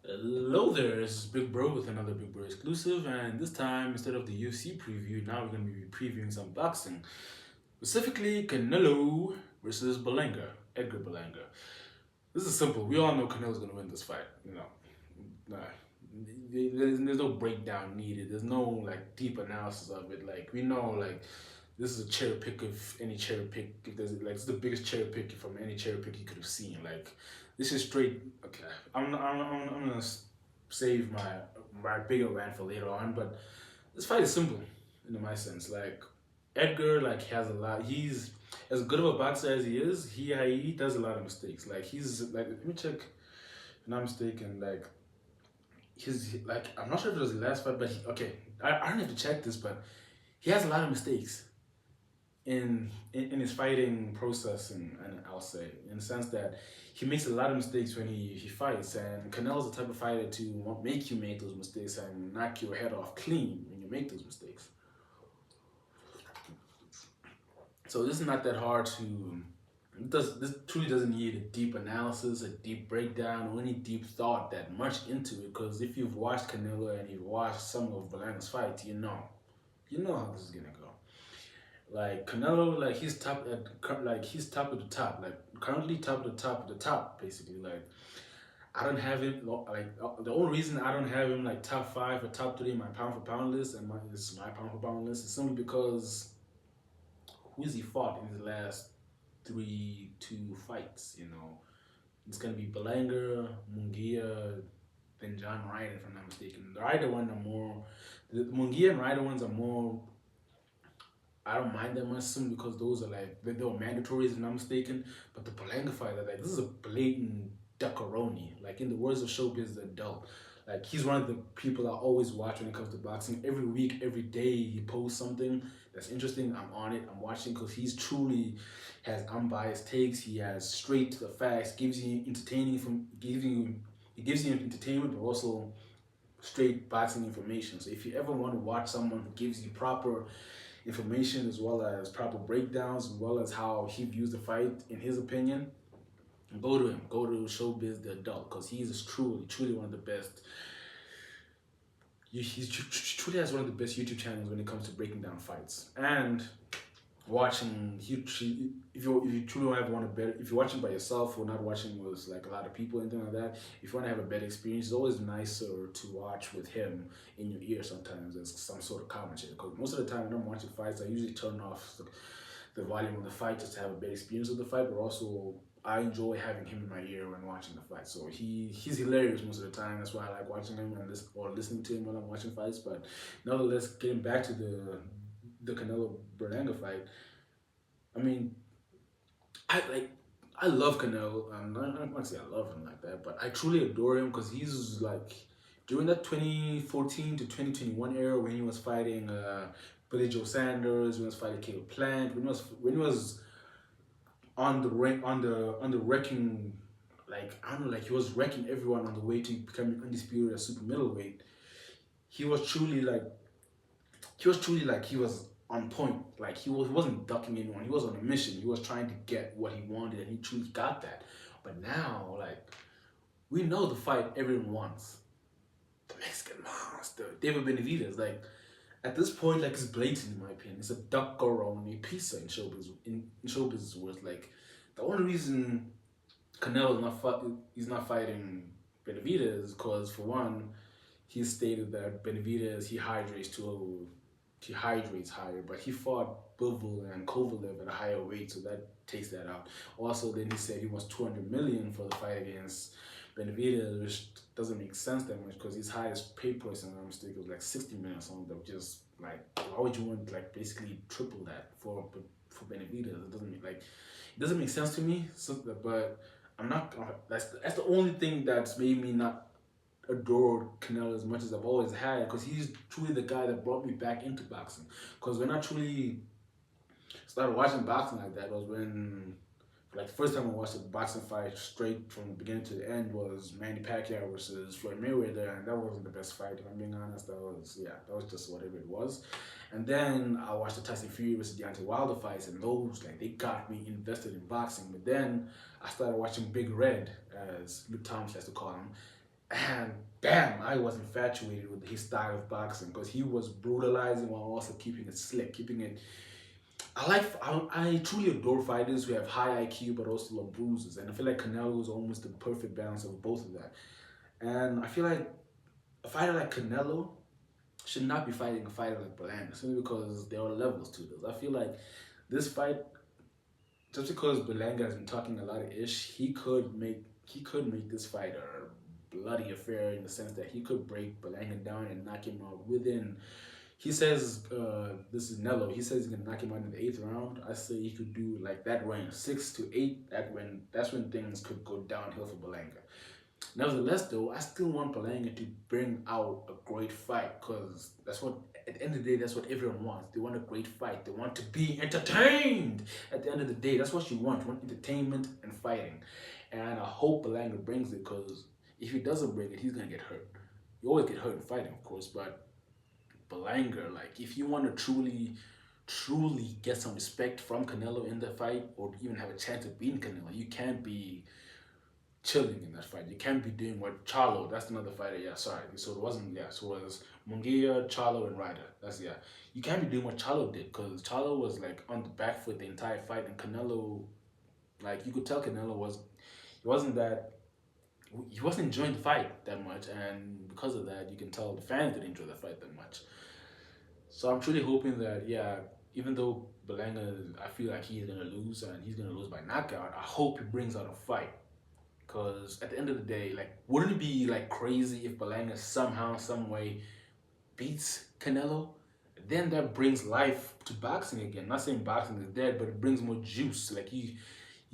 Hello there, this is Big Bro with another Big Bro exclusive, and this time instead of the UFC preview, now we're going to be previewing some boxing, specifically Canelo versus Edgar Berlanga. This is simple. We all know Canelo's going to win this fight. Nah, there's no breakdown needed. There's no like deep analysis of it. Like we know, like this is a cherry pick of any cherry pick. If there's like it's the biggest cherry pick from any cherry pick you could have seen. Like this is straight. Okay, I'm gonna save my bigger rant for later on. But this fight is simple, in my sense. Like Edgar, like has a lot. He's as good of a boxer as he is. He does a lot of mistakes. Like he's like let me check. If I'm not mistaken, like his like I'm not sure if it was the last fight, but I don't have to check this, but he has a lot of mistakes in his fighting process, and I'll say in the sense that he makes a lot of mistakes when he fights, and Canelo's the type of fighter to make you make those mistakes and knock your head off clean when you make those mistakes. So this is not that hard to. This truly doesn't need a deep analysis, a deep breakdown, or any deep thought that much into it. Because if you've watched Canelo and you've watched some of Berlanga's fights, you know how this is gonna go. Like Canelo, like he's top of the top, like currently top of the top, basically. Like I don't have him like the only reason I don't have him like top five or top three in my pound for pound list and my pound for pound list is simply because who's he fought in his last two fights? It's gonna be Berlanga, Munguia, then John Ryder, if I'm not mistaken. The Ryder one are more, the Munguia and Ryder ones are more. I don't mind them much simply because those are like they were mandatories if I'm not mistaken. But the Berlanga fight, like this is a blatant duckaroni. Like in the words of showbiz, the adult. Like he's one of the people I always watch when it comes to boxing. Every week, every day, he posts something that's interesting. I'm on it. I'm watching because he's truly has unbiased takes. He has straight to the facts. Gives you entertaining from giving he gives you entertainment, but also straight boxing information. So if you ever want to watch someone who gives you proper information as well as proper breakdowns, as well as how he views the fight in his opinion, go to him. Go to Showbiz the Adult because he is truly one of the best. He truly has one of the best YouTube channels when it comes to breaking down fights and watching. If you truly want to better, if you're watching by yourself or not watching with like a lot of people and things like that, if you want to have a better experience, it's always nicer to watch with him in your ear sometimes as some sort of commentator. Because most of the time when I'm watching fights, I usually turn off the volume of the fight just to have a better experience of the fight, but also I enjoy having him in my ear when watching the fight. So he's hilarious most of the time. That's why I like watching him and listening to him when I'm watching fights. But nonetheless, getting back to the Canelo Berlanga fight, I mean, I love Canelo, and I don't want to say I love him like that, but I truly adore him because he's like during that 2014 to 2021 era when he was fighting Billy Joe Sanders, when he was fighting Caleb Plant, when he was on the wrecking, like I don't know, like he was wrecking everyone on the way to becoming undisputed as super middleweight. He was truly like he was on point. Like he wasn't ducking anyone. He was on a mission. He was trying to get what he wanted, and he truly got that. But now, like we know the fight everyone wants, the Mexican monster, David Benavidez. Like at this point, like it's blatant in my opinion. It's a duckaroni pizza in showbiz. In showbiz words, like the only reason Canelo he's not fighting Benavidez is because for one, he stated that Benavidez he hydrates higher, but he fought Bivol and Kovalev at a higher weight, so that takes that out. Also, then he said he wants 200 million for the fight against Benavidez, which doesn't make sense that much because his highest pay price, and I'm mistaken, was like 60 million or something. That just like why would you want like basically triple that for Benavidez? It doesn't make sense to me. So, but I'm not. That's the only thing that's made me not adored Canelo as much as I've always had because he's truly the guy that brought me back into boxing. Because when I truly started watching boxing like that was when, like, the first time I watched a boxing fight straight from the beginning to the end was Manny Pacquiao versus Floyd Mayweather, and that wasn't the best fight, if I'm being honest. That was just whatever it was. And then I watched the Tyson Fury versus Deontay Wilder fights, and those, like, they got me invested in boxing. But then I started watching Big Red, as Luke Thomas has to call him, And damn, I was infatuated with his style of boxing because he was brutalizing while also keeping it slick, keeping it. I truly adore fighters who have high IQ but also low bruises, and I feel like Canelo is almost the perfect balance of both of that. And I feel like a fighter like Canelo should not be fighting a fighter like Berlanga, simply because there are levels to this. I feel like this fight, just because Berlanga has been talking a lot of ish, he could make this fight a bloody affair in the sense that he could break Berlanga down and knock him out within. He says, this is Nello. He says he's gonna knock him out in the 8th round. I say he could do like that range, 6 to 8. That's when things could go downhill for Berlanga. Nevertheless, though, I still want Berlanga to bring out a great fight because that's what, at the end of the day, that's what everyone wants. They want a great fight. They want to be entertained. At the end of the day, that's what you want. You want entertainment and fighting. And I hope Berlanga brings it because if he doesn't bring it, he's going to get hurt. You always get hurt in fighting, of course, but Berlanga, like, if you want to truly get some respect from Canelo in the fight or even have a chance of beating Canelo, you can't be chilling in that fight. You can't be doing what Charlo, that's another fighter, yeah, sorry. So it wasn't, yeah, so it was Munguia, Charlo, and Ryder. That's, yeah. You can't be doing what Charlo did because Charlo was like on the back foot the entire fight, and Canelo, like, you could tell Canelo he wasn't enjoying the fight that much, and because of that, you can tell the fans didn't enjoy the fight that much. So I'm truly hoping that, yeah, even though Berlanga, I feel like he's gonna lose and he's gonna lose by knockout, I hope he brings out a fight. Because at the end of the day, like, wouldn't it be like crazy if Berlanga somehow, some way beats Canelo? Then that brings life to boxing again. Not saying boxing is dead, but it brings more juice. Like you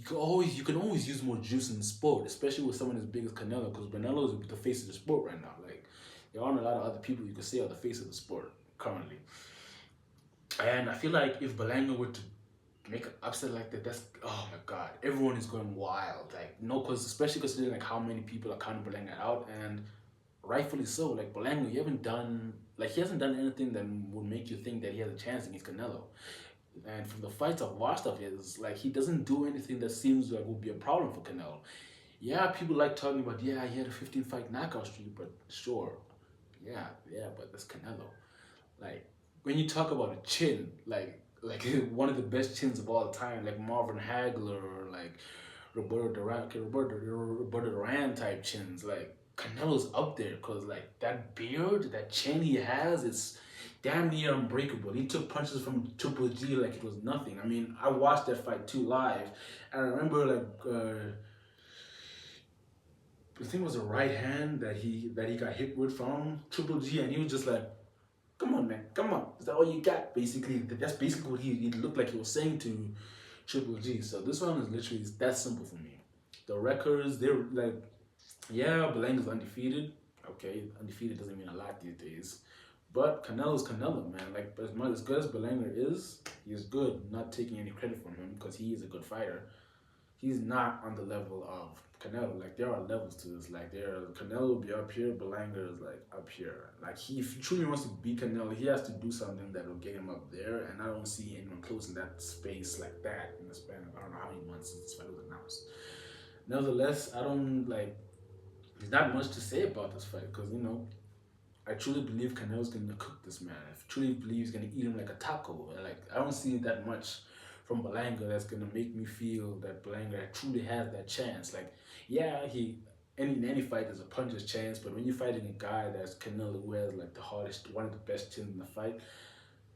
can always use more juice in the sport, especially with someone as big as Canelo, because Canelo is the face of the sport right now. Like, there aren't a lot of other people you could say are the face of the sport currently. And I feel like if Berlanga were to make an upset like that, that's, oh my god, everyone is going wild. Like, no, cause especially considering like how many people are counting Berlanga out, and rightfully so. Like, Berlanga, he hasn't done anything that would make you think that he has a chance against Canelo. And from the fights I've watched of his, like, he doesn't do anything that seems like would be a problem for Canelo. Yeah, people like talking about, yeah, he had a 15 fight knockout streak, but sure, yeah, but that's Canelo. Like, when you talk about a chin, like one of the best chins of all time, like Marvin Hagler or like Roberto Duran type chins, like Canelo's up there because like that beard, that chin he has, it's damn near unbreakable. He took punches from Triple G like it was nothing. I mean, I watched that fight too live, and I remember like I think it was a right hand that he got hit with from Triple G, and he was just like, come on, man, come on. Is that all you got? Basically, that's basically what he looked like he was saying to Triple G. So this one is literally that simple for me. The records, they're like, yeah, Belanga's undefeated. Okay, undefeated doesn't mean a lot these days. But Canelo's Canelo, man. Like, as good as Berlanga is, he's good. Not taking any credit from him because he is a good fighter. He's not on the level of Canelo. Like, there are levels to this. Like, Canelo will be up here, Berlanga is like up here. Like, if he truly wants to beat Canelo, he has to do something that will get him up there. And I don't see anyone closing that space like that in the span of, I don't know how many months since this fight was announced. Nevertheless, I don't like. There's not much to say about this fight because, I truly believe Canelo's gonna cook this man. I truly believe he's gonna eat him like a taco. Like, I don't see that much from Berlanga that's gonna make me feel that Berlanga truly has that chance. Like, yeah, in any fight there's a puncher's chance, but when you're fighting a guy that's Canelo, who has like the hardest, one of the best chins in the fight,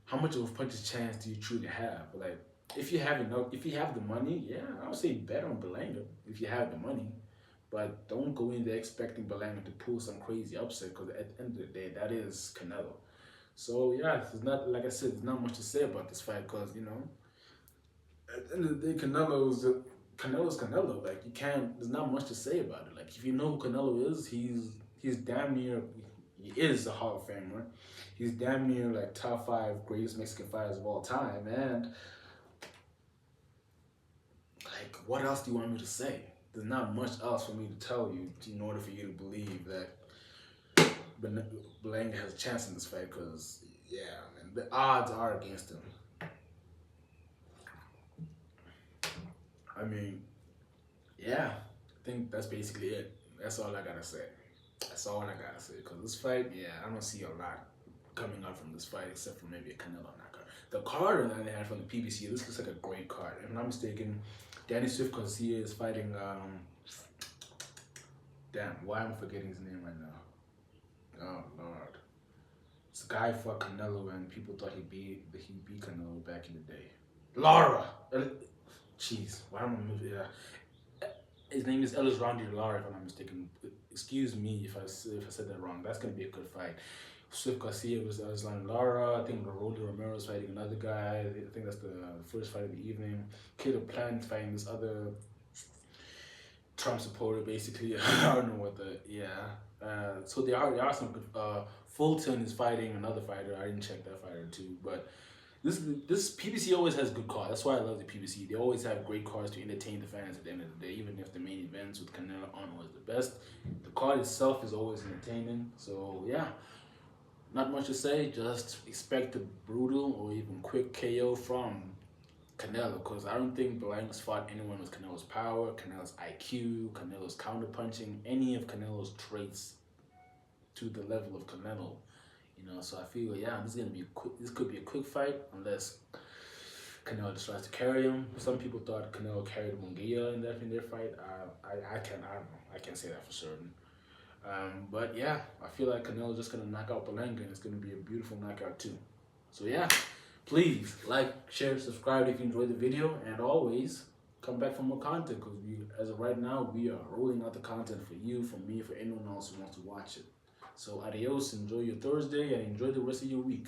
how much of a puncher's chance do you truly have? Like, if you have the money, yeah, I would say bet on Berlanga if you have the money. But don't go in there expecting Berlanga to pull some crazy upset because at the end of the day, that is Canelo. So yeah, it's not, like I said, there's not much to say about this fight because, at the end of the day, Canelo's Canelo. Like, you can't. There's not much to say about it. Like, if you know who Canelo is, he's damn near. He is a Hall of Famer. He's damn near like top 5 greatest Mexican fighters of all time. And like, what else do you want me to say? There's not much else for me to tell you in order for you to believe that Berlanga has a chance in this fight. Because yeah, man, the odds are against him. I mean, yeah, I think that's basically it. That's all I gotta say. That's all I gotta say. Because this fight, yeah, I don't see a lot coming out from this fight except for maybe a Canelo knockout. The card on the other hand from the PBC, this looks like a great card. If I'm not mistaken, Danny Swift Garcia is fighting. Damn, why am I forgetting his name right now? Oh Lord, it's a guy for Canelo, and people thought he beat Canelo back in the day. Lara. Jeez, why am I moving? Yeah. His name is Ellis Rondi Lara, if I'm not mistaken. Excuse me if I said that wrong. That's gonna be a good fight. Swift Garcia was Aslan Lara. I think Rolly Romero is fighting another guy. I think that's the first fight of the evening. Caleb Plant fighting this other Trump supporter, basically. I don't know what the so there are some good. Fulton is fighting another fighter. I didn't check that fighter too, but this PBC always has good cards. That's why I love the PBC. They always have great cards to entertain the fans at the end of the day, even if the main events with Canelo aren't always the best. The card itself is always entertaining. So yeah, not much to say. Just expect a brutal or even quick KO from Canelo, because I don't think Berlanga's fought anyone with Canelo's power, Canelo's IQ, Canelo's counterpunching, any of Canelo's traits to the level of Canelo. You know, so I feel yeah, this could be a quick fight unless Canelo just tries to carry him. Some people thought Canelo carried Munguia in their fight. I don't know. I can't say that for certain. But yeah, I feel like Canelo's just gonna knock out Berlanga, and it's gonna be a beautiful knockout too. So yeah, please like, share, subscribe if you enjoyed the video, and always come back for more content, because as of right now, we are rolling out the content for you, for me, for anyone else who wants to watch it. So adios, enjoy your Thursday, and enjoy the rest of your week.